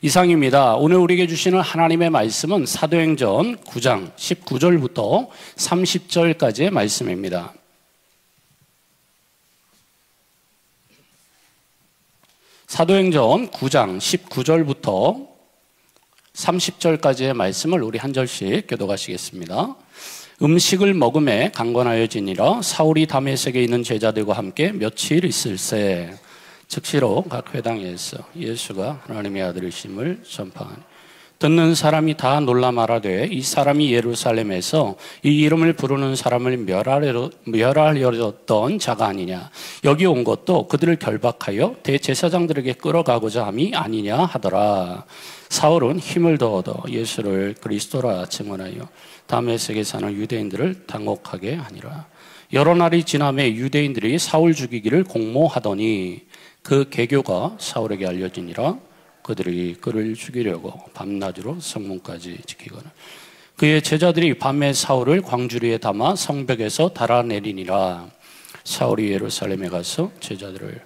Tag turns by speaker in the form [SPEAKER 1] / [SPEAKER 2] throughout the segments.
[SPEAKER 1] 이상입니다. 오늘 우리에게 주시는 하나님의 말씀은 사도행전 9장 19절부터 30절까지의 말씀입니다. 사도행전 9장 19절부터 30절까지의 말씀을 우리 한 절씩 교독하시겠습니다. 음식을 먹음에 강권하여지니라. 사울이 다메섹에 있는 제자들과 함께 며칠 있을새 즉시로 각 회당에서 예수가 하나님의 아들이심을 전파하니 듣는 사람이 다 놀라 말하되 이 사람이 예루살렘에서 이 이름을 부르는 사람을 멸하려던 자가 아니냐. 여기 온 것도 그들을 결박하여 대제사장들에게 끌어가고자 함이 아니냐 하더라. 사울은 힘을 더 얻어 예수를 그리스도라 증언하여 다메섹에 사는 유대인들을 당혹하게 하니라. 여러 날이 지남에 유대인들이 사울 죽이기를 공모하더니 그 계교가 사울에게 알려지니라. 그들이 그를 죽이려고 밤낮으로 성문까지 지키거늘 그의 제자들이 밤에 사울을 광주리에 담아 성벽에서 달아내리니라. 사울이 예루살렘에 가서 제자들을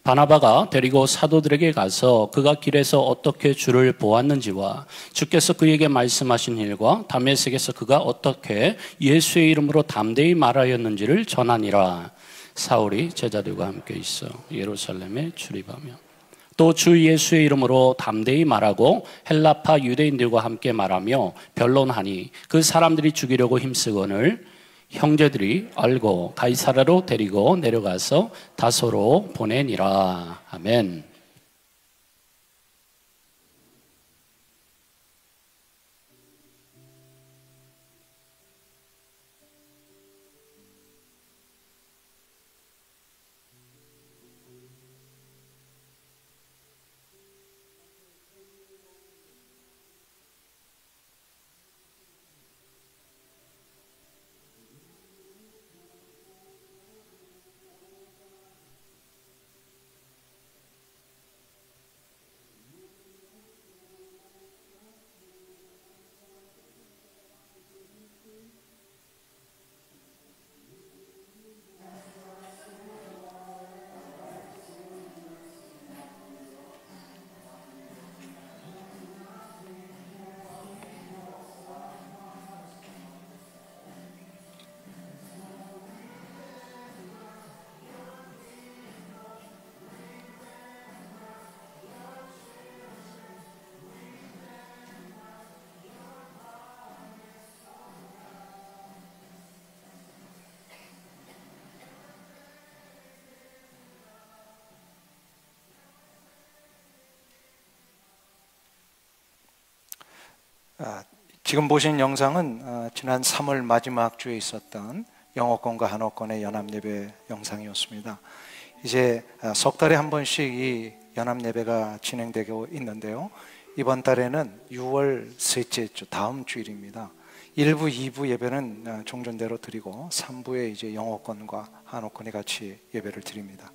[SPEAKER 1] 바나바가 데리고 사도들에게 가서 그가 길에서 어떻게 주를 보았는지와 주께서 그에게 말씀하신 일과 다메섹에서 그가 어떻게 예수의 이름으로 담대히 말하였는지를 전하니라. 사울이 제자들과 함께 있어 예루살렘에 출입하며 또 주 예수의 이름으로 담대히 말하고 헬라파 유대인들과 함께 말하며 변론하니 그 사람들이 죽이려고 힘쓰거늘 형제들이 알고 가이사랴로 데리고 내려가서 다소로 보내니라. 아멘.
[SPEAKER 2] 지금 보신 영상은 지난 3월 마지막 주에 있었던 영어권과 한어권의 연합예배 영상이었습니다. 이제 석 달에 한 번씩 이 연합예배가 진행되고 있는데요. 이번 달에는 6월 셋째 주, 다음 주일입니다. 1부, 2부 예배는 종전대로 드리고 3부에 이제 영어권과 한어권이 같이 예배를 드립니다.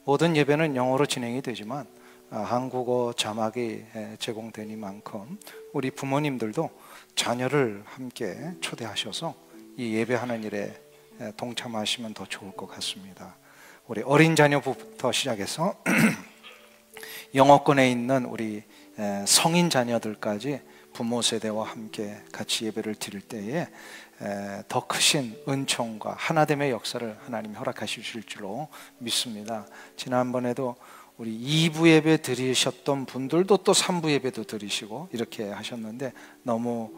[SPEAKER 2] 모든 예배는 영어로 진행이 되지만 한국어 자막이 제공되니만큼 우리 부모님들도 자녀를 함께 초대하셔서 이 예배하는 일에 동참하시면 더 좋을 것 같습니다. 우리 어린 자녀부터 시작해서 영어권에 있는 우리 성인 자녀들까지 부모 세대와 함께 같이 예배를 드릴 때에 더 크신 은총과 하나됨의 역사를 하나님이 허락하실 줄로 믿습니다. 지난번에도 우리 2부 예배 드리셨던 분들도 또 3부 예배도 드리시고 이렇게 하셨는데 너무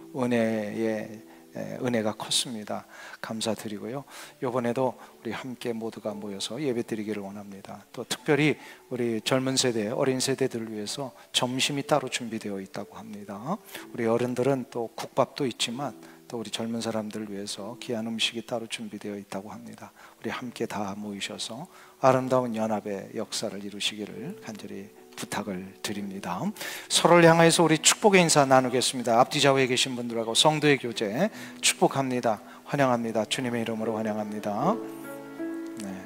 [SPEAKER 2] 은혜가 컸습니다. 감사드리고요. 이번에도 우리 함께 모두가 모여서 예배 드리기를 원합니다. 또 특별히 우리 젊은 세대, 어린 세대들을 위해서 점심이 따로 준비되어 있다고 합니다. 우리 어른들은 또 국밥도 있지만 또 우리 젊은 사람들을 위해서 귀한 음식이 따로 준비되어 있다고 합니다. 우리 함께 다 모이셔서 아름다운 연합의 역사를 이루시기를 간절히 부탁을 드립니다. 서로를 향해서 우리 축복의 인사 나누겠습니다. 앞뒤 좌우에 계신 분들하고 성도의 교제 축복합니다. 환영합니다. 주님의 이름으로 환영합니다. 네.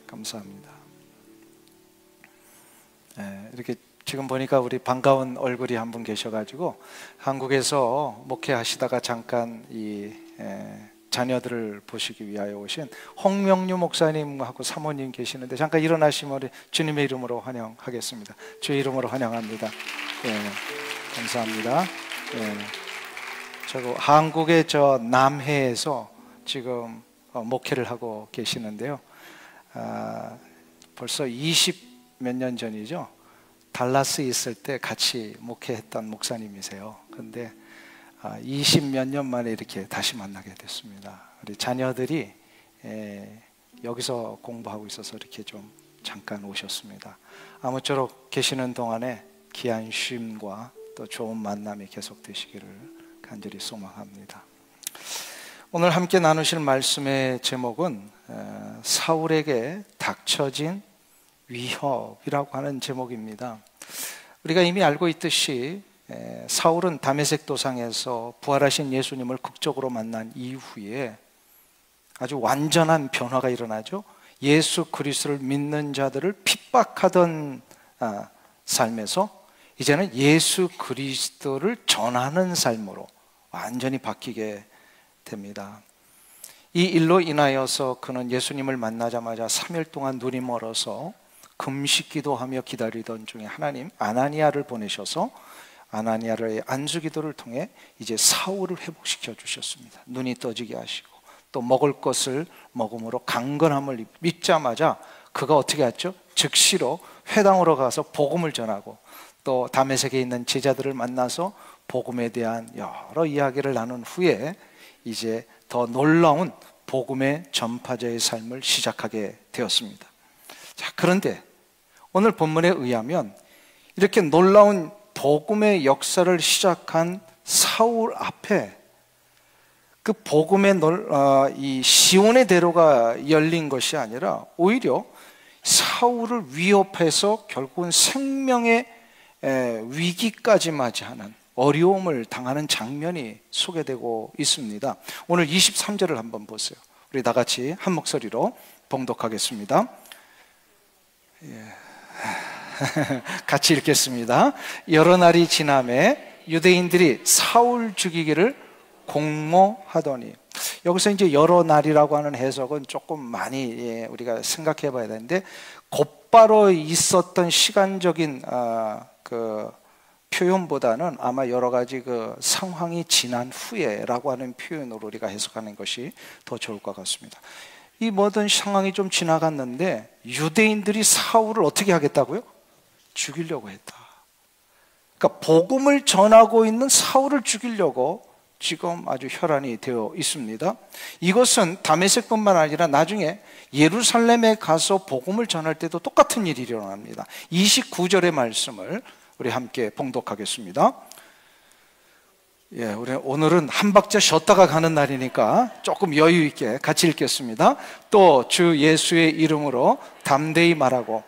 [SPEAKER 2] 감사합니다. 이렇게 지금 보니까 우리 반가운 얼굴이 한 분 계셔가지고 한국에서 목회하시다가 잠깐 이 자녀들을 보시기 위하여 오신 홍명유 목사님하고 사모님 계시는데 잠깐 일어나시면 우리 주님의 이름으로 환영하겠습니다. 주의 이름으로 환영합니다. 감사합니다. 저 한국의 저 남해에서 지금 목회를 하고 계시는데요. 벌써 20 몇 년 전이죠. 달라스 있을 때 같이 목회했던 목사님이세요. 근데 20 몇 년 만에 이렇게 다시 만나게 됐습니다. 우리 자녀들이 여기서 공부하고 있어서 이렇게 좀 잠깐 오셨습니다. 아무쪼록 계시는 동안에 귀한 쉼과 또 좋은 만남이 계속되시기를 간절히 소망합니다. 오늘 함께 나누실 말씀의 제목은 사울에게 닥쳐진 위협이라고 하는 제목입니다. 우리가 이미 알고 있듯이 사울은 다메섹 도상에서 부활하신 예수님을 극적으로 만난 이후에 아주 완전한 변화가 일어나죠. 예수 그리스도를 믿는 자들을 핍박하던 삶에서 이제는 예수 그리스도를 전하는 삶으로 완전히 바뀌게 됩니다. 이 일로 인하여서 그는 예수님을 만나자마자 3일 동안 눈이 멀어서 금식 기도하며 기다리던 중에 하나님 아나니아를 보내셔서 아나니아의 안수 기도를 통해 이제 사울을 회복시켜 주셨습니다. 눈이 떠지게 하시고 또 먹을 것을 먹음으로 강건함을 믿자마자 그가 어떻게 했죠? 즉시로 회당으로 가서 복음을 전하고 또 다메섹에 있는 제자들을 만나서 복음에 대한 여러 이야기를 나눈 후에 이제 더 놀라운 복음의 전파자의 삶을 시작하게 되었습니다. 자, 그런데 오늘 본문에 의하면 이렇게 놀라운 복음의 역사를 시작한 사울 앞에 그 복음의 이 시온의 대로가 열린 것이 아니라 오히려 사울을 위협해서 결국은 생명의 위기까지 맞이하는 어려움을 당하는 장면이 소개되고 있습니다. 오늘 23절을 한번 보세요. 우리 다 같이 한 목소리로 봉독하겠습니다. 같이 읽겠습니다. 여러 날이 지남에 유대인들이 사울 죽이기를 공모하더니, 여기서 이제 여러 날이라고 하는 해석은 조금 많이 우리가 생각해 봐야 되는데, 곧바로 있었던 시간적인 그 표현보다는 아마 여러 가지 그 상황이 지난 후에라고 하는 표현으로 우리가 해석하는 것이 더 좋을 것 같습니다. 이 모든 상황이 좀 지나갔는데 유대인들이 사울을 어떻게 하겠다고요? 죽이려고 했다. 그러니까 복음을 전하고 있는 사울을 죽이려고 지금 아주 혈안이 되어 있습니다. 이것은 다메섹뿐만 아니라 나중에 예루살렘에 가서 복음을 전할 때도 똑같은 일이 일어납니다. 29절의 말씀을 우리 함께 봉독하겠습니다. 우리 오늘은 한 박자 쉬었다가 가는 날이니까 조금 여유 있게 같이 읽겠습니다. 또 주 예수의 이름으로 담대히 말하고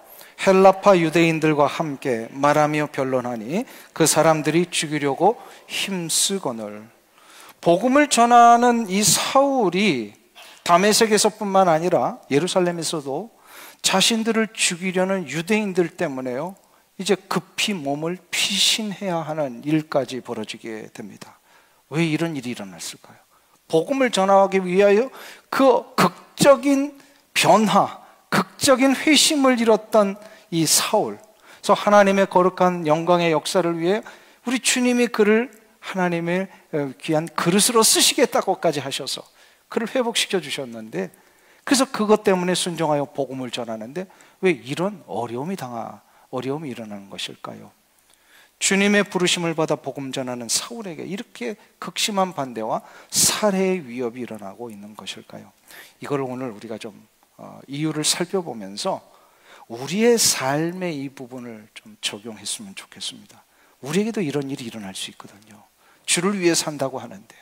[SPEAKER 2] 헬라파 유대인들과 함께 말하며 변론하니 그 사람들이 죽이려고 힘쓰거늘. 복음을 전하는 이 사울이 다메섹에서뿐만 아니라 예루살렘에서도 자신들을 죽이려는 유대인들 때문에요, 이제 급히 몸을 피신해야 하는 일까지 벌어지게 됩니다. 왜 이런 일이 일어났을까요? 복음을 전하기 위하여 그 극적인 변화, 극적인 회심을 이뤘던 이 사울, 그래서 하나님의 거룩한 영광의 역사를 위해 우리 주님이 그를 하나님의 귀한 그릇으로 쓰시겠다고까지 하셔서 그를 회복시켜 주셨는데, 그래서 그것 때문에 순종하여 복음을 전하는데 왜 이런 어려움이 일어나는 것일까요? 주님의 부르심을 받아 복음 전하는 사울에게 이렇게 극심한 반대와 살해의 위협이 일어나고 있는 것일까요? 이걸 오늘 우리가 좀 이유를 살펴보면서 우리의 삶의 이 부분을 좀 적용했으면 좋겠습니다. 우리에게도 이런 일이 일어날 수 있거든요. 주를 위해 산다고 하는데,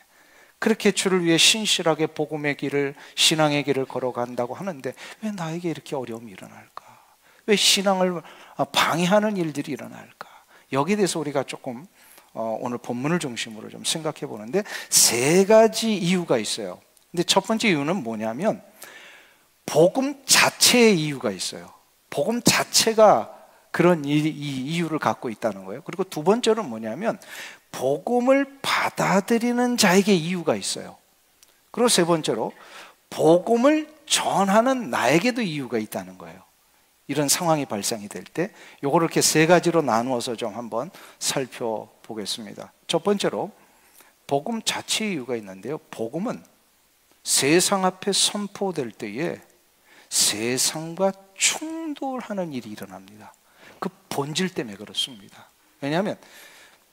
[SPEAKER 2] 그렇게 주를 위해 신실하게 복음의 길을, 신앙의 길을 걸어간다고 하는데 왜 나에게 이렇게 어려움이 일어날까? 왜 신앙을 방해하는 일들이 일어날까? 여기에 대해서 우리가 조금 오늘 본문을 중심으로 좀 생각해 보는데 세 가지 이유가 있어요. 근데 첫 번째 이유는 뭐냐면 복음 자체의 이유가 있어요. 복음 자체가 그런 이 이유를 갖고 있다는 거예요. 그리고 두 번째로는 뭐냐면 복음을 받아들이는 자에게 이유가 있어요. 그리고 세 번째로 복음을 전하는 나에게도 이유가 있다는 거예요. 이런 상황이 발생이 될 때 요거를 이렇게 세 가지로 나누어서 좀 한번 살펴보겠습니다. 첫 번째로 복음 자체의 이유가 있는데요. 복음은 세상 앞에 선포될 때에 세상과 충돌하는 일이 일어납니다. 그 본질 때문에 그렇습니다. 왜냐하면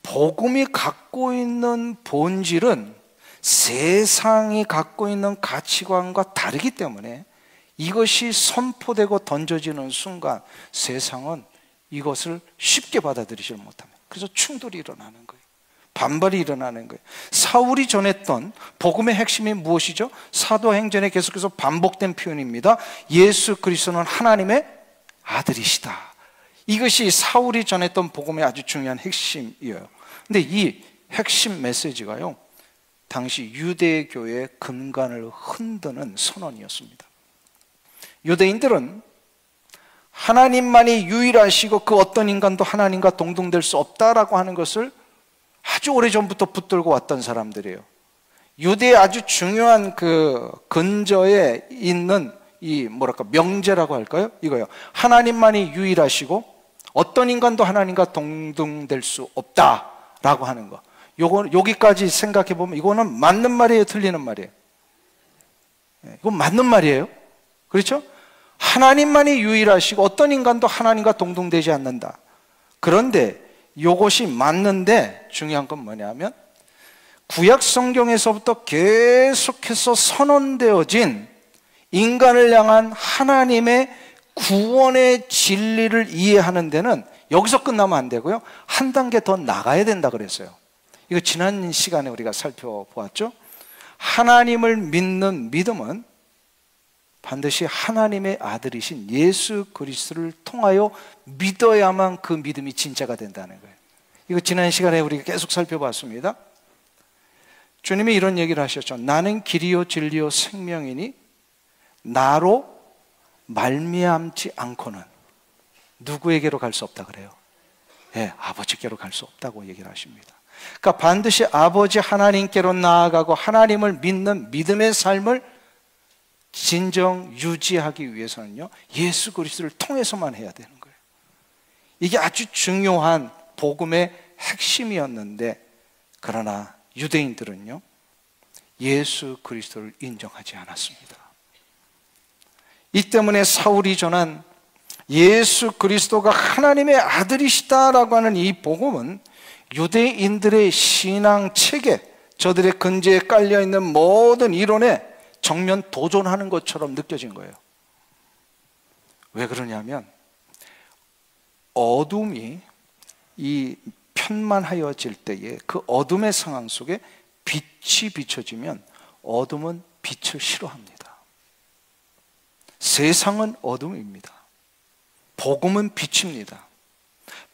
[SPEAKER 2] 복음이 갖고 있는 본질은 세상이 갖고 있는 가치관과 다르기 때문에 이것이 선포되고 던져지는 순간 세상은 이것을 쉽게 받아들이지 못합니다. 그래서 충돌이 일어나는 거예요. 반발이 일어나는 거예요. 사울이 전했던 복음의 핵심이 무엇이죠? 사도행전에 계속해서 반복된 표현입니다. 예수 그리스도는 하나님의 아들이시다. 이것이 사울이 전했던 복음의 아주 중요한 핵심이에요. 근데 이 핵심 메시지가요, 당시 유대교의 근간을 흔드는 선언이었습니다. 유대인들은 하나님만이 유일하시고 그 어떤 인간도 하나님과 동등될 수 없다라고 하는 것을 아주 오래전부터 붙들고 왔던 사람들이에요. 유대의 아주 중요한 그 근저에 있는 이 명제라고 할까요? 이거요. 하나님만이 유일하시고 어떤 인간도 하나님과 동등될 수 없다라고 하는 거. 여기까지 생각해 보면 이거는 맞는 말이에요, 틀리는 말이에요? 이건 맞는 말이에요. 그렇죠? 하나님만이 유일하시고 어떤 인간도 하나님과 동등되지 않는다. 그런데 이것이 맞는데 중요한 건 뭐냐면 구약 성경에서부터 계속해서 선언되어진 인간을 향한 하나님의 구원의 진리를 이해하는 데는 여기서 끝나면 안 되고요, 한 단계 더 나가야 된다 그랬어요. 이거 지난 시간에 우리가 살펴보았죠. 하나님을 믿는 믿음은 반드시 하나님의 아들이신 예수 그리스도를 통하여 믿어야만 그 믿음이 진짜가 된다는 거예요. 이거 지난 시간에 우리가 계속 살펴봤습니다. 주님이 이런 얘기를 하셨죠. 나는 길이요 진리요 생명이니 나로 말미암지 않고는 누구에게로 갈 수 없다 그래요. 예, 아버지께로 갈 수 없다고 얘기를 하십니다. 그러니까 반드시 아버지 하나님께로 나아가고 하나님을 믿는 믿음의 삶을 진정 유지하기 위해서는요, 예수 그리스도를 통해서만 해야 되는 거예요. 이게 아주 중요한 복음의 핵심이었는데, 그러나 유대인들은요, 예수 그리스도를 인정하지 않았습니다. 이 때문에 사울이 전한 예수 그리스도가 하나님의 아들이시다라고 하는 이 복음은 유대인들의 신앙 체계, 저들의 근저에 깔려있는 모든 이론에 정면 도전하는 것처럼 느껴진 거예요. 왜 그러냐면 어둠이 이 편만하여질 때에 그 어둠의 상황 속에 빛이 비춰지면 어둠은 빛을 싫어합니다. 세상은 어둠입니다. 복음은 빛입니다.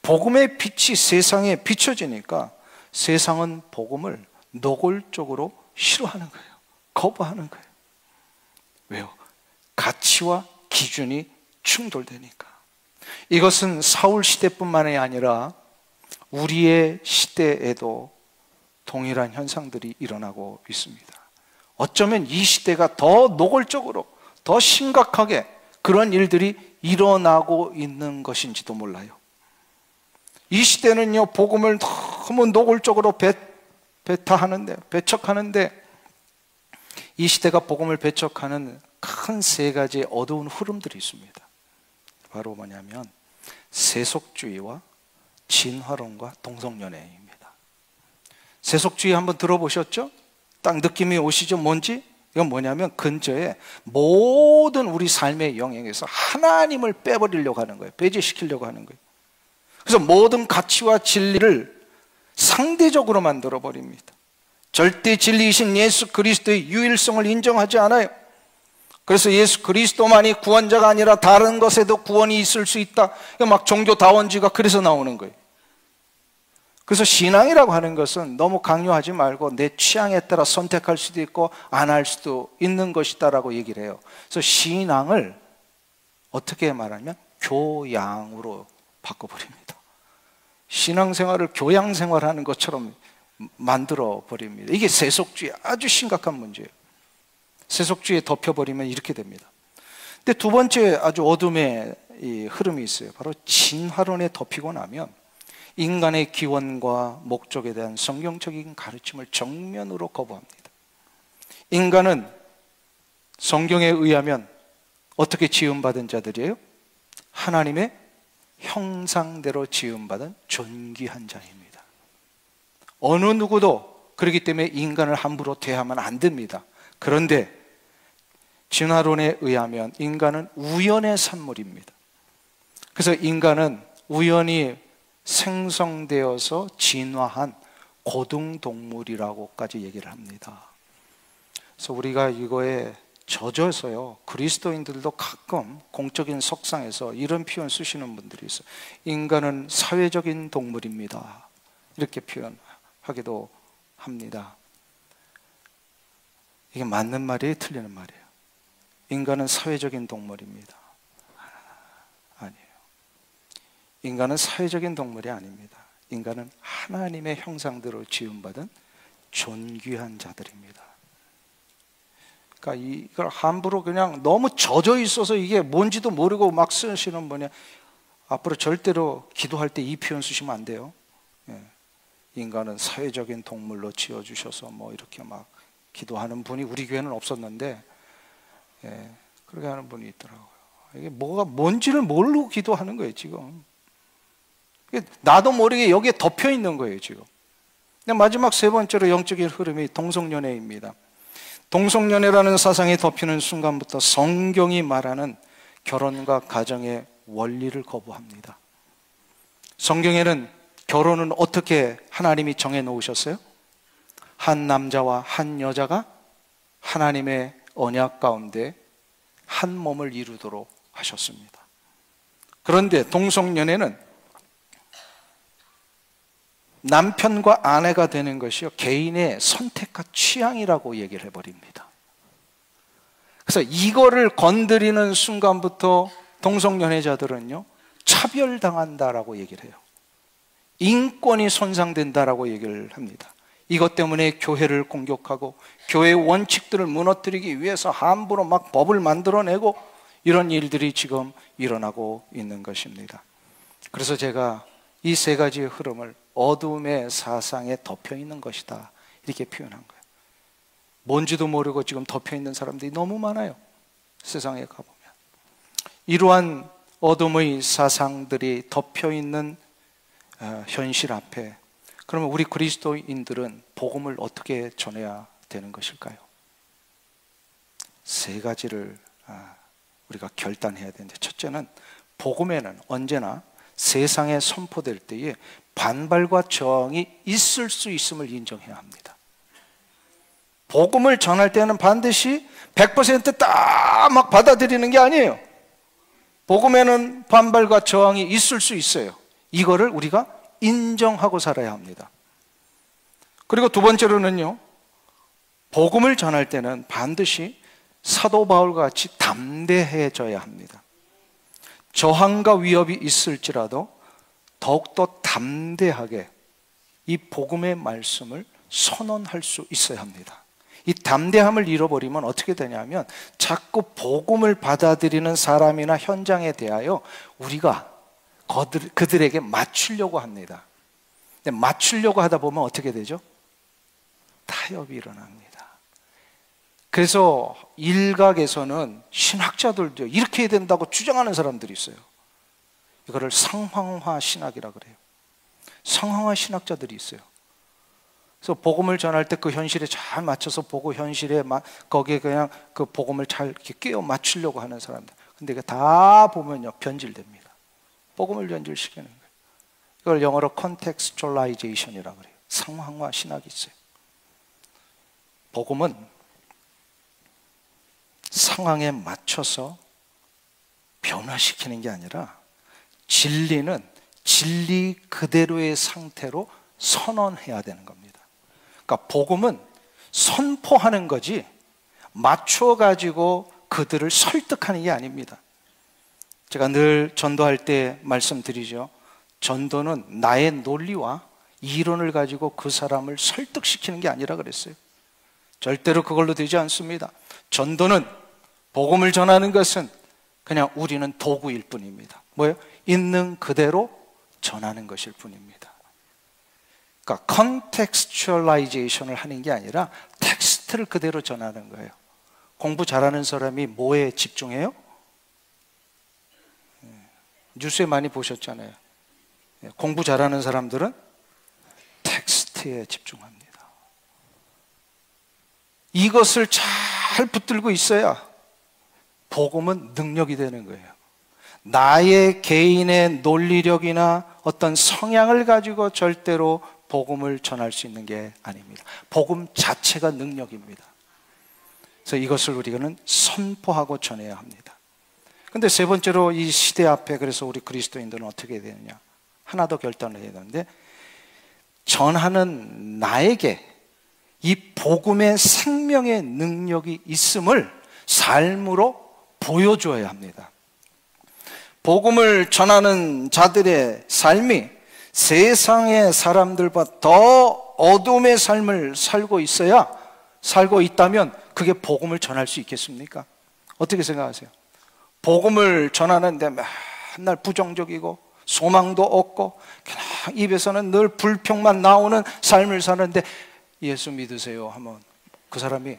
[SPEAKER 2] 복음의 빛이 세상에 비춰지니까 세상은 복음을 노골적으로 싫어하는 거예요. 거부하는 거예요. 왜요? 가치와 기준이 충돌되니까. 이것은 사울 시대뿐만이 아니라 우리의 시대에도 동일한 현상들이 일어나고 있습니다. 어쩌면 이 시대가 더 노골적으로, 더 심각하게 그런 일들이 일어나고 있는 것인지도 몰라요. 이 시대는요, 복음을 너무 노골적으로 배척하는데 이 시대가 복음을 배척하는 큰 세 가지의 어두운 흐름들이 있습니다. 바로 뭐냐면 세속주의와 진화론과 동성연애입니다. 세속주의 한번 들어보셨죠? 딱 느낌이 오시죠? 뭔지? 이건 뭐냐면 근저에 모든 우리 삶의 영역에서 하나님을 빼버리려고 하는 거예요. 배제시키려고 하는 거예요. 그래서 모든 가치와 진리를 상대적으로 만들어버립니다. 절대 진리이신 예수 그리스도의 유일성을 인정하지 않아요. 그래서 예수 그리스도만이 구원자가 아니라 다른 것에도 구원이 있을 수 있다. 막 종교다원주의가 그래서 나오는 거예요. 그래서 신앙이라고 하는 것은 너무 강요하지 말고 내 취향에 따라 선택할 수도 있고 안 할 수도 있는 것이다라고 얘기를 해요. 그래서 신앙을 어떻게 말하면 교양으로 바꿔버립니다. 신앙생활을 교양생활하는 것처럼 만들어 버립니다. 이게 세속주의, 아주 심각한 문제예요. 세속주의에 덮여버리면 이렇게 됩니다. 근데 두 번째 아주 어둠의 이 흐름이 있어요. 바로 진화론에 덮이고 나면 인간의 기원과 목적에 대한 성경적인 가르침을 정면으로 거부합니다. 인간은 성경에 의하면 어떻게 지음받은 자들이에요? 하나님의 형상대로 지음받은 존귀한 자입니다. 어느 누구도 그렇기 때문에 인간을 함부로 대하면 안 됩니다. 그런데 진화론에 의하면 인간은 우연의 산물입니다. 그래서 인간은 우연히 생성되어서 진화한 고등동물이라고까지 얘기를 합니다. 그래서 우리가 이거에 젖어서요, 그리스도인들도 가끔 공적인 석상에서 이런 표현 쓰시는 분들이 있어요. 인간은 사회적인 동물입니다. 이렇게 표현하기도 합니다. 이게 맞는 말이에요? 틀리는 말이에요? 인간은 사회적인 동물입니다. 아니에요. 인간은 사회적인 동물이 아닙니다. 인간은 하나님의 형상대로 지음받은 존귀한 자들입니다. 그러니까 이걸 함부로 그냥 너무 젖어 있어서 이게 뭔지도 모르고 막 쓰시는 분이 앞으로 절대로 기도할 때 이 표현 쓰시면 안 돼요. 예. 인간은 사회적인 동물로 지어주셔서 뭐 이렇게 막 기도하는 분이 우리 교회는 없었는데, 예, 그렇게 하는 분이 있더라고요. 이게 뭐가 뭔지를 모르고 기도하는 거예요 지금. 나도 모르게 여기에 덮여 있는 거예요 지금. 마지막 세 번째로 영적인 흐름이 동성연애입니다. 동성연애라는 사상에 덮이는 순간부터 성경이 말하는 결혼과 가정의 원리를 거부합니다. 성경에는 결혼은 어떻게 하나님이 정해 놓으셨어요? 한 남자와 한 여자가 하나님의 언약 가운데 한 몸을 이루도록 하셨습니다. 그런데 동성연애는 남편과 아내가 되는 것이요, 개인의 선택과 취향이라고 얘기를 해버립니다. 그래서 이거를 건드리는 순간부터 동성연애자들은요, 차별당한다라고 얘기를 해요. 인권이 손상된다라고 얘기를 합니다. 이것 때문에 교회를 공격하고 교회의 원칙들을 무너뜨리기 위해서 함부로 막 법을 만들어내고 이런 일들이 지금 일어나고 있는 것입니다. 그래서 제가 이 세 가지의 흐름을 어둠의 사상에 덮여 있는 것이다, 이렇게 표현한 거예요. 뭔지도 모르고 지금 덮여 있는 사람들이 너무 많아요. 세상에 가보면 이러한 어둠의 사상들이 덮여 있는 현실 앞에, 그러면 우리 그리스도인들은 복음을 어떻게 전해야 되는 것일까요? 세 가지를 우리가 결단해야 되는데, 첫째는 복음에는 언제나 세상에 선포될 때에 반발과 저항이 있을 수 있음을 인정해야 합니다. 복음을 전할 때는 반드시 100% 딱 막 받아들이는 게 아니에요. 복음에는 반발과 저항이 있을 수 있어요. 이거를 우리가 인정하고 살아야 합니다. 그리고 두 번째로는요, 복음을 전할 때는 반드시 사도 바울과 같이 담대해져야 합니다. 저항과 위협이 있을지라도 더욱더 담대하게 이 복음의 말씀을 선언할 수 있어야 합니다. 이 담대함을 잃어버리면 어떻게 되냐면 자꾸 복음을 받아들이는 사람이나 현장에 대하여 우리가 그들에게 맞추려고 합니다. 근데 맞추려고 하다 보면 어떻게 되죠? 타협이 일어납니다. 그래서 일각에서는 신학자들도 이렇게 해야 된다고 주장하는 사람들이 있어요. 이거를 상황화 신학이라 그래요. 상황화 신학자들이 있어요. 그래서 복음을 전할 때 그 현실에 잘 맞춰서 보고 현실에 거기에 그냥 그 복음을 잘 이렇게 끼워 맞추려고 하는 사람들. 근데 이게 다 보면요, 변질됩니다. 복음을 변질시키는 거예요. 이걸 영어로 contextualization이라고 그래요. 상황화 신학이 있어요. 복음은 상황에 맞춰서 변화시키는 게 아니라 진리는 진리 그대로의 상태로 선언해야 되는 겁니다. 그러니까 복음은 선포하는 거지 맞춰가지고 그들을 설득하는 게 아닙니다. 제가 늘 전도할 때 말씀드리죠. 전도는 나의 논리와 이론을 가지고 그 사람을 설득시키는 게 아니라 그랬어요. 절대로 그걸로 되지 않습니다. 전도는, 복음을 전하는 것은 그냥 우리는 도구일 뿐입니다. 뭐예요? 있는 그대로 전하는 것일 뿐입니다. 그러니까 컨텍스츄얼라이제이션을 하는 게 아니라 텍스트를 그대로 전하는 거예요. 공부 잘하는 사람이 뭐에 집중해요? 뉴스에 많이 보셨잖아요. 공부 잘하는 사람들은 텍스트에 집중합니다. 이것을 잘 붙들고 있어야 복음은 능력이 되는 거예요. 나의 개인의 논리력이나 어떤 성향을 가지고 절대로 복음을 전할 수 있는 게 아닙니다. 복음 자체가 능력입니다. 그래서 이것을 우리는 선포하고 전해야 합니다. 근데 세 번째로 이 시대 앞에 그래서 우리 그리스도인들은 어떻게 해야 되느냐? 하나 더 결단을 해야 되는데, 전하는 나에게 이 복음의 생명의 능력이 있음을 삶으로 보여줘야 합니다. 복음을 전하는 자들의 삶이 세상의 사람들보다 더 어둠의 삶을 살고 있다면 그게 복음을 전할 수 있겠습니까? 어떻게 생각하세요? 복음을 전하는데 맨날 부정적이고 소망도 없고 그냥 입에서는 늘 불평만 나오는 삶을 사는데 예수 믿으세요 하면 그 사람이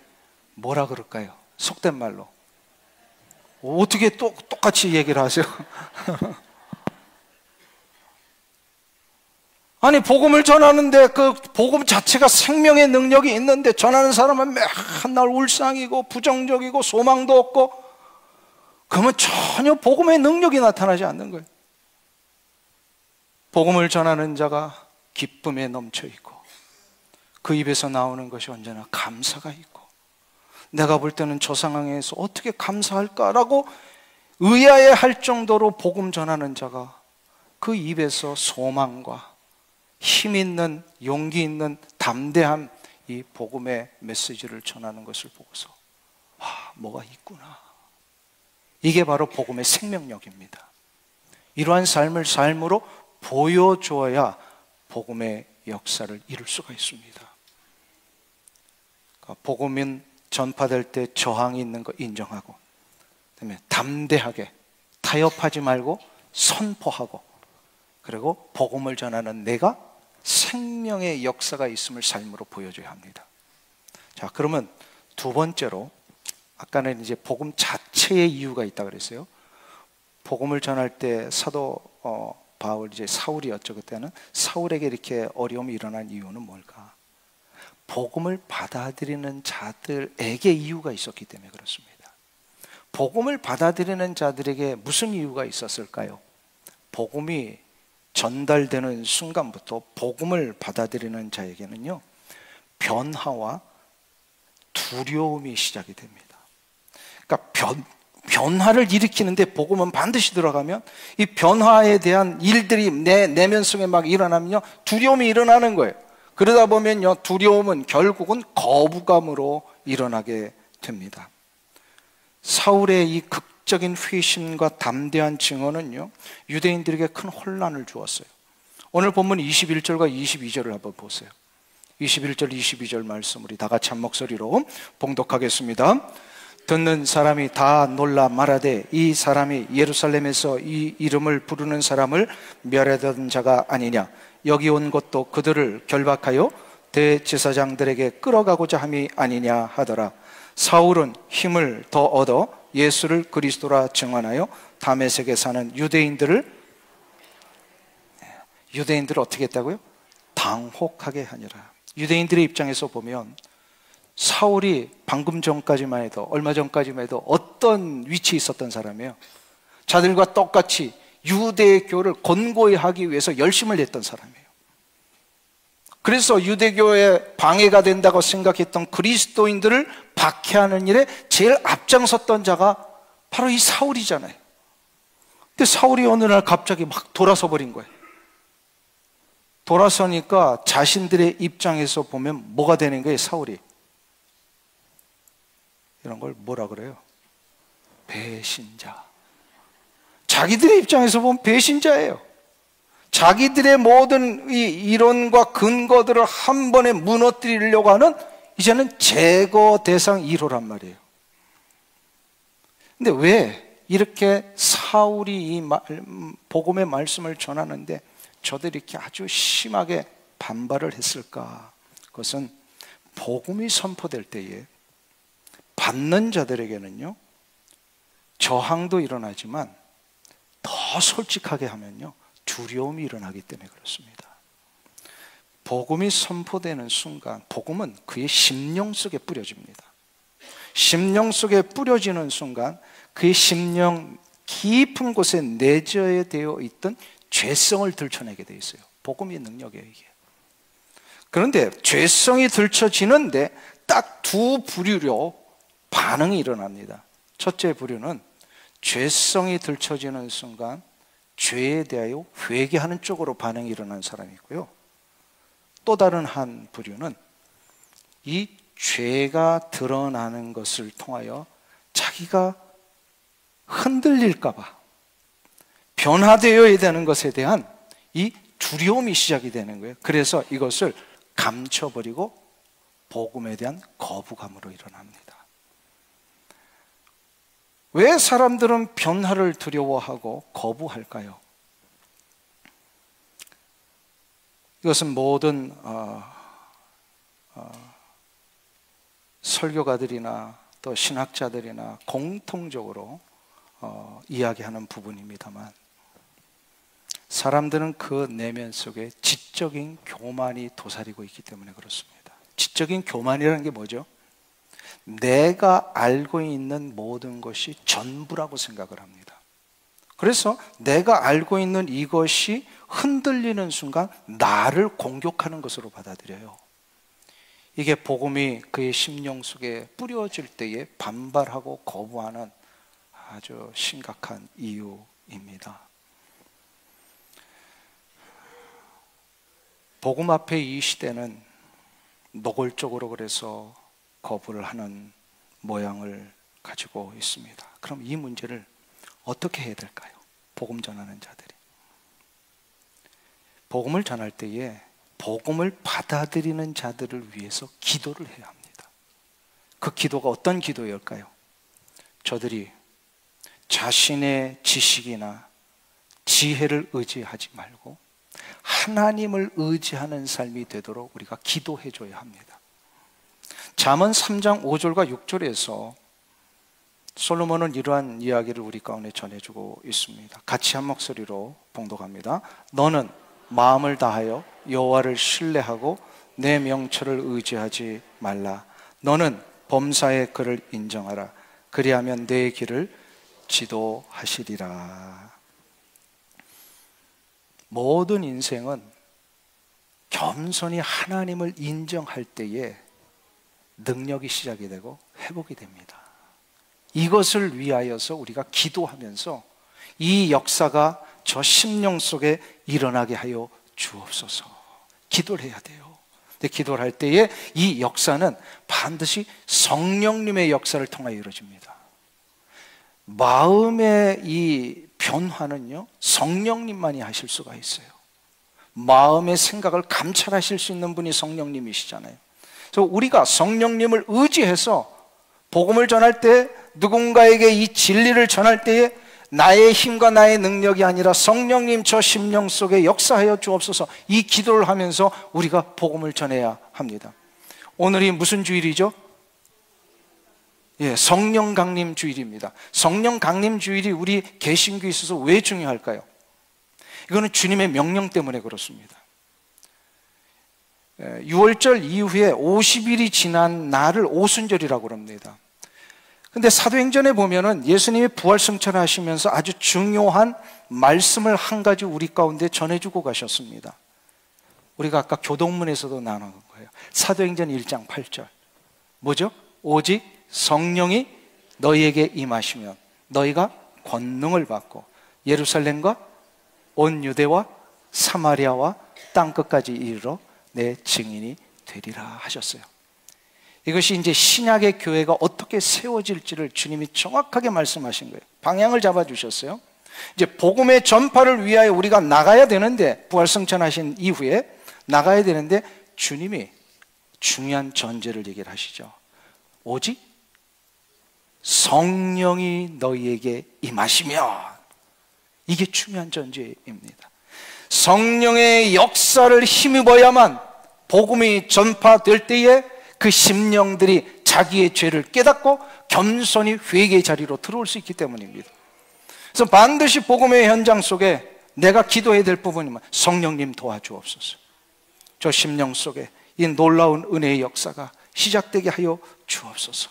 [SPEAKER 2] 뭐라 그럴까요? 속된 말로 어떻게 똑같이 얘기를 하세요? 아니, 복음을 전하는데 그 복음 자체가 생명의 능력이 있는데 전하는 사람은 맨날 울상이고 부정적이고 소망도 없고, 그러면 전혀 복음의 능력이 나타나지 않는 거예요. 복음을 전하는 자가 기쁨에 넘쳐 있고 그 입에서 나오는 것이 언제나 감사가 있고, 내가 볼 때는 저 상황에서 어떻게 감사할까라고 의아해할 정도로 복음 전하는 자가 그 입에서 소망과 힘 있는, 용기 있는, 담대한 이 복음의 메시지를 전하는 것을 보고서 와, 뭐가 있구나. 이게 바로 복음의 생명력입니다. 이러한 삶을 삶으로 보여줘야 복음의 역사를 이룰 수가 있습니다. 그러니까 복음은 전파될 때 저항이 있는 거 인정하고, 그다음에 담대하게 타협하지 말고 선포하고, 그리고 복음을 전하는 내가 생명의 역사가 있음을 삶으로 보여줘야 합니다. 자, 그러면 두 번째로, 아까는 이제 복음 자체의 이유가 있다 그랬어요. 복음을 전할 때 사도 바울, 이제 사울이었죠. 그때는 사울에게 이렇게 어려움이 일어난 이유는 뭘까? 복음을 받아들이는 자들에게 이유가 있었기 때문에 그렇습니다. 복음을 받아들이는 자들에게 무슨 이유가 있었을까요? 복음이 전달되는 순간부터 복음을 받아들이는 자에게는요, 변화와 두려움이 시작이 됩니다. 그러니까 변화를 일으키는데 복음은 반드시 들어가면 이 변화에 대한 일들이 내 내면 속에 막 일어나면요, 두려움이 일어나는 거예요. 그러다 보면요, 두려움은 결국은 거부감으로 일어나게 됩니다. 사울의 이 극적인 회심과 담대한 증언은요, 유대인들에게 큰 혼란을 주었어요. 오늘 본문 21절과 22절을 한번 보세요. 21절, 22절 말씀 우리 다 같이 한 목소리로 봉독하겠습니다. 듣는 사람이 다 놀라 말하되 이 사람이 예루살렘에서 이 이름을 부르는 사람을 멸하던 자가 아니냐. 여기 온 것도 그들을 결박하여 대제사장들에게 끌어가고자 함이 아니냐 하더라. 사울은 힘을 더 얻어 예수를 그리스도라 증언하여 다메섹에 사는 유대인들을 어떻게 했다고요? 당혹하게 하니라. 유대인들의 입장에서 보면 사울이 방금 전까지만 해도, 얼마 전까지만 해도 어떤 위치에 있었던 사람이에요? 자들과 똑같이 유대교를 권고히 하기 위해서 열심을 냈던 사람이에요. 그래서 유대교에 방해가 된다고 생각했던 그리스도인들을 박해하는 일에 제일 앞장섰던 자가 바로 이 사울이잖아요. 근데 사울이 어느 날 갑자기 막 돌아서 버린 거예요. 돌아서니까 자신들의 입장에서 보면 뭐가 되는 거예요, 사울이? 이런 걸 뭐라 그래요? 배신자. 자기들의 입장에서 보면 배신자예요. 자기들의 모든 이 이론과 근거들을 한 번에 무너뜨리려고 하는 이제는 제거 대상 1호란 말이에요. 근데 왜 이렇게 사울이 이 복음의 말씀을 전하는데 저들이 이렇게 아주 심하게 반발을 했을까? 그것은 복음이 선포될 때에 받는 자들에게는요, 저항도 일어나지만 더 솔직하게 하면요, 두려움이 일어나기 때문에 그렇습니다. 복음이 선포되는 순간 복음은 그의 심령 속에 뿌려집니다. 심령 속에 뿌려지는 순간 그의 심령 깊은 곳에 내재되어 있던 죄성을 들춰내게 돼 있어요. 복음의 능력이에요, 이게. 그런데 죄성이 들춰지는데 딱 두 부류로 반응이 일어납니다. 첫째 부류는 죄성이 들춰지는 순간 죄에 대하여 회개하는 쪽으로 반응이 일어나는 사람이 있고요. 또 다른 한 부류는 이 죄가 드러나는 것을 통하여 자기가 흔들릴까 봐 변화되어야 되는 것에 대한 이 두려움이 시작이 되는 거예요. 그래서 이것을 감춰버리고 복음에 대한 거부감으로 일어납니다. 왜 사람들은 변화를 두려워하고 거부할까요? 이것은 모든 설교가들이나 또 신학자들이나 공통적으로 이야기하는 부분입니다만, 사람들은 그 내면 속에 지적인 교만이 도사리고 있기 때문에 그렇습니다. 지적인 교만이라는 게 뭐죠? 내가 알고 있는 모든 것이 전부라고 생각을 합니다. 그래서 내가 알고 있는 이것이 흔들리는 순간 나를 공격하는 것으로 받아들여요. 이게 복음이 그의 심령 속에 뿌려질 때에 반발하고 거부하는 아주 심각한 이유입니다. 복음 앞에 이 시대는 노골적으로 그래서 거부를 하는 모양을 가지고 있습니다. 그럼 이 문제를 어떻게 해야 될까요? 복음 전하는 자들이 복음을 전할 때에 복음을 받아들이는 자들을 위해서 기도를 해야 합니다. 그 기도가 어떤 기도일까요? 저들이 자신의 지식이나 지혜를 의지하지 말고 하나님을 의지하는 삶이 되도록 우리가 기도해 줘야 합니다. 잠언 3장 5절과 6절에서 솔로몬은 이러한 이야기를 우리 가운데 전해주고 있습니다. 같이 한 목소리로 봉독합니다. 너는 마음을 다하여 여호와를 신뢰하고 내 명철을 의지하지 말라. 너는 범사의 그를 인정하라. 그리하면 내 길을 지도하시리라. 모든 인생은 겸손히 하나님을 인정할 때에 능력이 시작이 되고 회복이 됩니다. 이것을 위하여서 우리가 기도하면서 이 역사가 저 심령 속에 일어나게 하여 주옵소서. 기도를 해야 돼요. 근데 기도를 할 때에 이 역사는 반드시 성령님의 역사를 통하여 이루어집니다. 마음의 이 변화는요, 성령님만이 하실 수가 있어요. 마음의 생각을 감찰하실 수 있는 분이 성령님이시잖아요. 그래서 우리가 성령님을 의지해서 복음을 전할 때, 누군가에게 이 진리를 전할 때에 나의 힘과 나의 능력이 아니라 성령님 저 심령 속에 역사하여 주옵소서, 이 기도를 하면서 우리가 복음을 전해야 합니다. 오늘이 무슨 주일이죠? 예, 성령 강림 주일입니다. 성령 강림 주일이 우리 개신교에 있어서 왜 중요할까요? 이거는 주님의 명령 때문에 그렇습니다. 6월절 이후에 50일이 지난 날을 오순절이라고 합니다. 근데 사도행전에 보면은 예수님이 부활승천을 하시면서 아주 중요한 말씀을 한 가지 우리 가운데 전해주고 가셨습니다. 우리가 아까 교동문에서도 나눈 거예요. 사도행전 1장 8절. 뭐죠? 오직 성령이 너희에게 임하시면 너희가 권능을 받고 예루살렘과 온 유대와 사마리아와 땅끝까지 이르러 내 증인이 되리라 하셨어요. 이것이 이제 신약의 교회가 어떻게 세워질지를 주님이 정확하게 말씀하신 거예요. 방향을 잡아주셨어요. 이제 복음의 전파를 위하여 우리가 나가야 되는데, 부활승천하신 이후에 나가야 되는데 주님이 중요한 전제를 얘기를 하시죠. 오직 성령이 너희에게 임하시면, 이게 중요한 전제입니다. 성령의 역사를 힘입어야만 복음이 전파될 때에 그 심령들이 자기의 죄를 깨닫고 겸손히 회개의 자리로 들어올 수 있기 때문입니다. 그래서 반드시 복음의 현장 속에 내가 기도해야 될 부분이면 성령님 도와주옵소서. 저 심령 속에 이 놀라운 은혜의 역사가 시작되게 하여 주옵소서.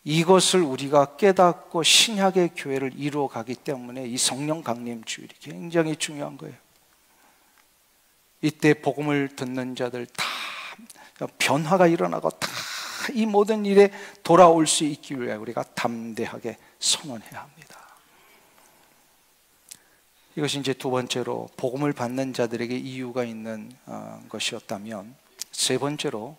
[SPEAKER 2] 이것을 우리가 깨닫고 신약의 교회를 이루어 가기 때문에 이 성령 강림 주일이 굉장히 중요한 거예요. 이때 복음을 듣는 자들 다 변화가 일어나고 다 이 모든 일에 돌아올 수 있기 위해 우리가 담대하게 선언해야 합니다. 이것이 이제 두 번째로 복음을 받는 자들에게 이유가 있는 것이었다면, 세 번째로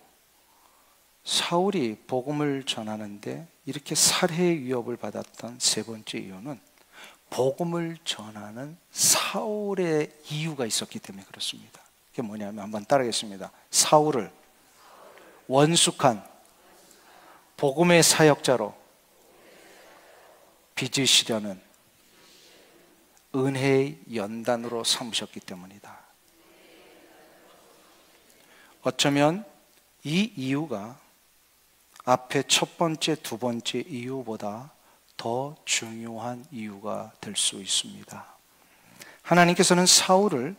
[SPEAKER 2] 사울이 복음을 전하는데 이렇게 살해의 위협을 받았던 세 번째 이유는 복음을 전하는 사울의 이유가 있었기 때문에 그렇습니다. 그게 뭐냐면, 한번 따라하겠습니다. 사울을 원숙한 복음의 사역자로 빚으시려는 은혜의 연단으로 삼으셨기 때문이다. 어쩌면 이 이유가 앞에 첫 번째, 두 번째 이유보다 더 중요한 이유가 될 수 있습니다. 하나님께서는 사울을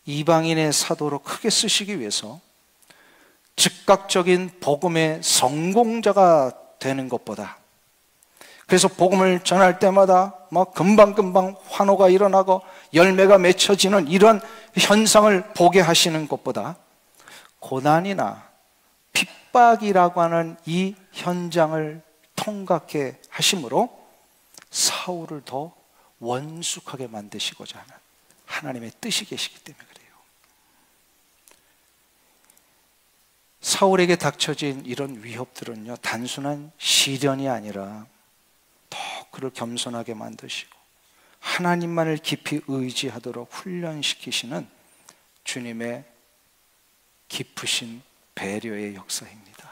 [SPEAKER 2] 이방인의 사도로 크게 쓰시기 위해서 즉각적인 복음의 성공자가 되는 것보다, 그래서 복음을 전할 때마다 막 금방금방 환호가 일어나고 열매가 맺혀지는 이런 현상을 보게 하시는 것보다 고난이나 핍박이라고 하는 이 현장을 통과하게 하심으로 사울을 더 원숙하게 만드시고자 하는 하나님의 뜻이 계시기 때문에 그래요. 사울에게 닥쳐진 이런 위협들은요, 단순한 시련이 아니라 더 그를 겸손하게 만드시고 하나님만을 깊이 의지하도록 훈련시키시는 주님의 깊으신 배려의 역사입니다.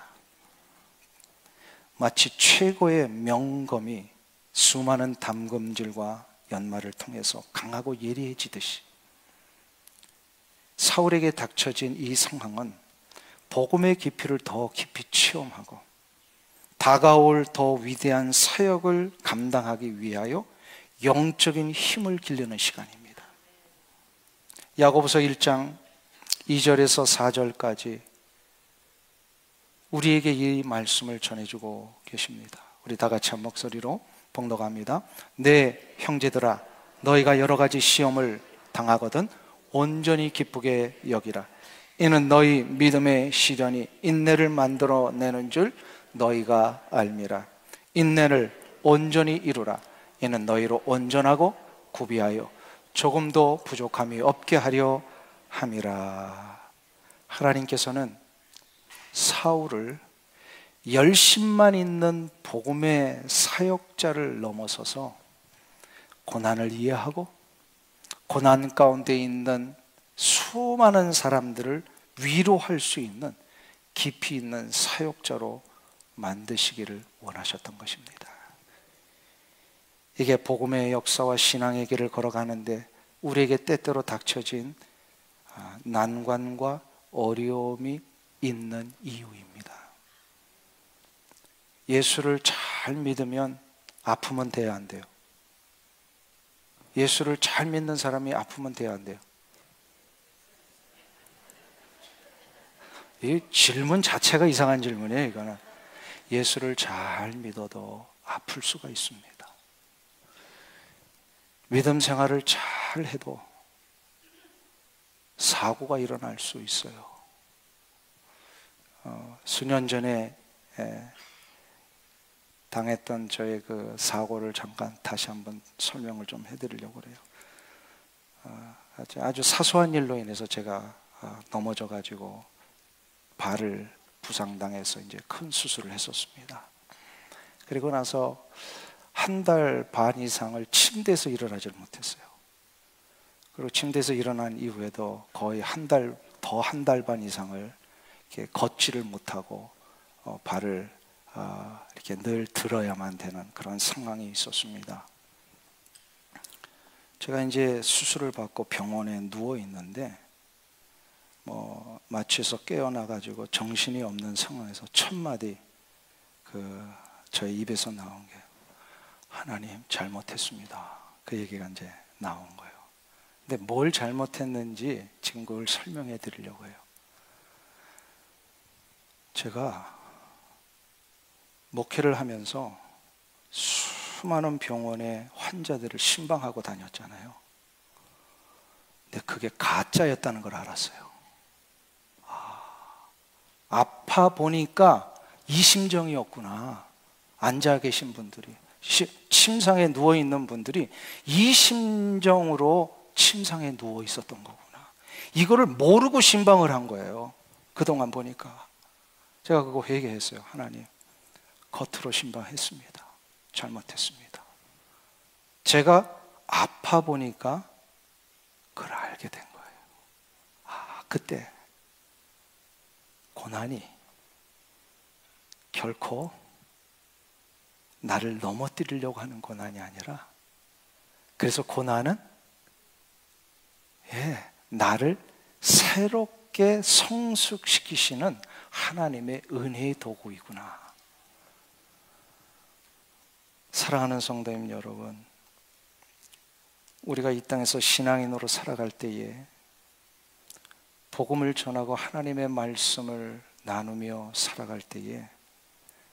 [SPEAKER 2] 마치 최고의 명검이 수많은 담금질과 연마를 통해서 강하고 예리해지듯이 사울에게 닥쳐진 이 상황은 복음의 깊이를 더 깊이 체험하고 다가올 더 위대한 사역을 감당하기 위하여 영적인 힘을 기르는 시간입니다. 야고보서 1장 2절에서 4절까지 우리에게 이 말씀을 전해주고 계십니다. 우리 다 같이 한 목소리로 봉독합니다. 내 형제들아, 너희가 여러 가지 시험을 당하거든 온전히 기쁘게 여기라. 이는 너희 믿음의 시련이 인내를 만들어내는 줄 너희가 알미라. 인내를 온전히 이루라. 이는 너희로 온전하고 구비하여 조금도 부족함이 없게 하려 함이라. 하나님께서는 사울을 열심만 있는 복음의 사역자를 넘어서서 고난을 이해하고 고난 가운데 있는 수많은 사람들을 위로할 수 있는 깊이 있는 사역자로 만드시기를 원하셨던 것입니다. 이게 복음의 역사와 신앙의 길을 걸어가는데 우리에게 때때로 닥쳐진 난관과 어려움이 있는 이유입니다. 예수를 잘 믿으면 아프면 돼야 안 돼요. 예수를 잘 믿는 사람이 아프면 돼야 안 돼요. 이 질문 자체가 이상한 질문이에요. 이거는 예수를 잘 믿어도 아플 수가 있습니다. 믿음 생활을 잘 해도 사고가 일어날 수 있어요. 수년 전에 당했던 저의 그 사고를 잠깐 다시 한번 설명을 좀 해드리려고 그래요. 아주 사소한 일로 인해서 제가 넘어져가지고 발을 부상당해서 이제 큰 수술을 했었습니다. 그리고 나서 한 달 반 이상을 침대에서 일어나질 못했어요. 그리고 침대에서 일어난 이후에도 거의 한 달 반 이상을 이렇게 걷지를 못하고 발을 이렇게 늘 들어야만 되는 그런 상황이 있었습니다. 제가 이제 수술을 받고 병원에 누워 있는데 마취해서 깨어나가지고 정신이 없는 상황에서 첫 마디 저의 입에서 나온 게 하나님 잘못했습니다. 그 얘기가 이제 나온 거예요. 근데 뭘 잘못했는지 지금 그걸 설명해 드리려고 해요. 제가 목회를 하면서 수많은 병원의 환자들을 신방하고 다녔잖아요. 근데 그게 가짜였다는 걸 알았어요. 아파 보니까 이 심정이었구나. 앉아 계신 분들이, 침상에 누워 있는 분들이 이 심정으로 침상에 누워 있었던 거구나. 이거를 모르고 신방을 한 거예요. 그동안 보니까. 제가 그거 회개했어요. 하나님, 겉으로 신방했습니다. 잘못했습니다. 제가 아파 보니까 그걸 알게 된 거예요. 그때 고난이 결코 나를 넘어뜨리려고 하는 고난이 아니라, 그래서 고난은 나를 새롭게 성숙시키시는 하나님의 은혜의 도구이구나. 사랑하는 성도님 여러분, 우리가 이 땅에서 신앙인으로 살아갈 때에 복음을 전하고 하나님의 말씀을 나누며 살아갈 때에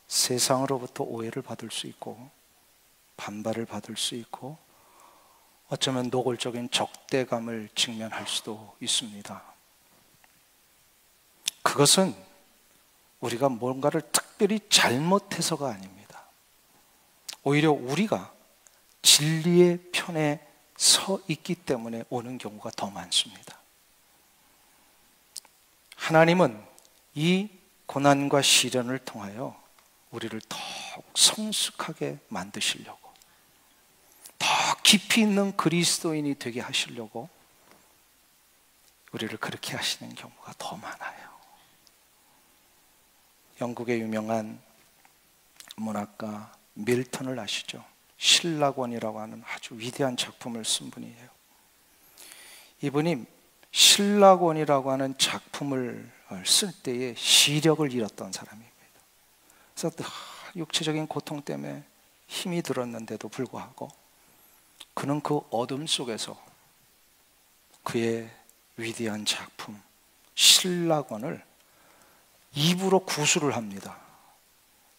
[SPEAKER 2] 세상으로부터 오해를 받을 수 있고 반발을 받을 수 있고 어쩌면 노골적인 적대감을 직면할 수도 있습니다. 그것은 우리가 뭔가를 특별히 잘못해서가 아닙니다. 오히려 우리가 진리의 편에 서 있기 때문에 오는 경우가 더 많습니다. 하나님은 이 고난과 시련을 통하여 우리를 더욱 성숙하게 만드시려고, 더 깊이 있는 그리스도인이 되게 하시려고 우리를 그렇게 하시는 경우가 더 많아요. 영국의 유명한 문학가 밀턴을 아시죠? 신라권이라고 하는 아주 위대한 작품을 쓴 분이에요. 이분이 신라권이라고 하는 작품을 쓸 때에 시력을 잃었던 사람입니다. 그래서 육체적인 고통 때문에 힘이 들었는데도 불구하고 그는 그 어둠 속에서 그의 위대한 작품 신라권을 입으로 구술을 합니다.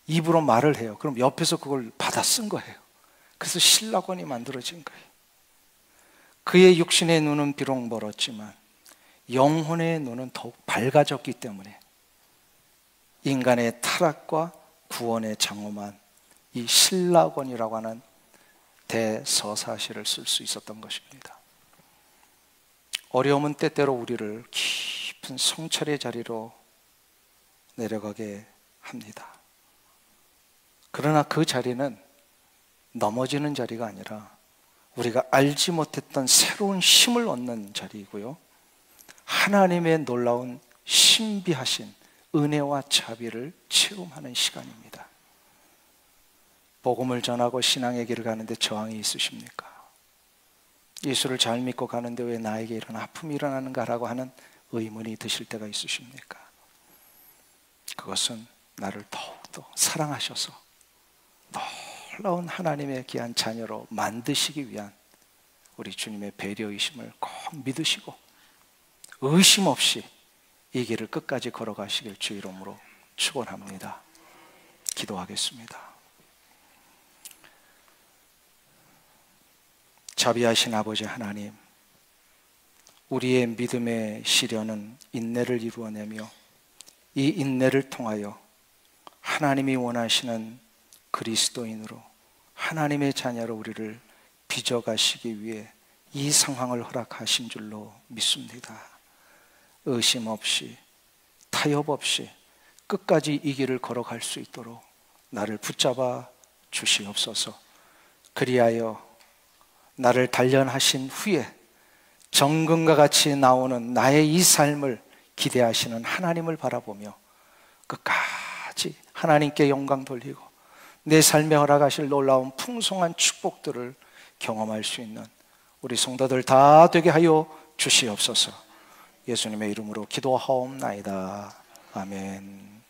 [SPEAKER 2] 입으로 말을 해요. 그럼 옆에서 그걸 받아 쓴 거예요. 그래서 신라권이 만들어진 거예요. 그의 육신의 눈은 비록 멀었지만 영혼의 눈은 더욱 밝아졌기 때문에 인간의 타락과 구원의 장엄한 이 신라권이라고 하는 대서사시를 쓸 수 있었던 것입니다. 어려움은 때때로 우리를 깊은 성찰의 자리로 내려가게 합니다. 그러나 그 자리는 넘어지는 자리가 아니라 우리가 알지 못했던 새로운 힘을 얻는 자리이고요, 하나님의 놀라운 신비하신 은혜와 자비를 체험하는 시간입니다. 복음을 전하고 신앙의 길을 가는데 저항이 있으십니까? 예수를 잘 믿고 가는데 왜 나에게 이런 아픔이 일어나는가라고 하는 의문이 드실 때가 있으십니까? 그것은 나를 더욱더 사랑하셔서 놀라운 하나님의 귀한 자녀로 만드시기 위한 우리 주님의 배려이심을 꼭 믿으시고 의심 없이 이 길을 끝까지 걸어가시길 주 이름으로 축원합니다. 기도하겠습니다. 자비하신 아버지 하나님, 우리의 믿음의 시련은 인내를 이루어내며 이 인내를 통하여 하나님이 원하시는 그리스도인으로 하나님의 자녀로 우리를 빚어가시기 위해 이 상황을 허락하신 줄로 믿습니다. 의심 없이 타협 없이 끝까지 이 길을 걸어갈 수 있도록 나를 붙잡아 주시옵소서. 그리하여 나를 단련하신 후에 정금과 같이 나오는 나의 이 삶을 기대하시는 하나님을 바라보며 끝까지 하나님께 영광 돌리고 내 삶에 허락하실 놀라운 풍성한 축복들을 경험할 수 있는 우리 성도들 다 되게 하여 주시옵소서. 예수님의 이름으로 기도하옵나이다. 아멘.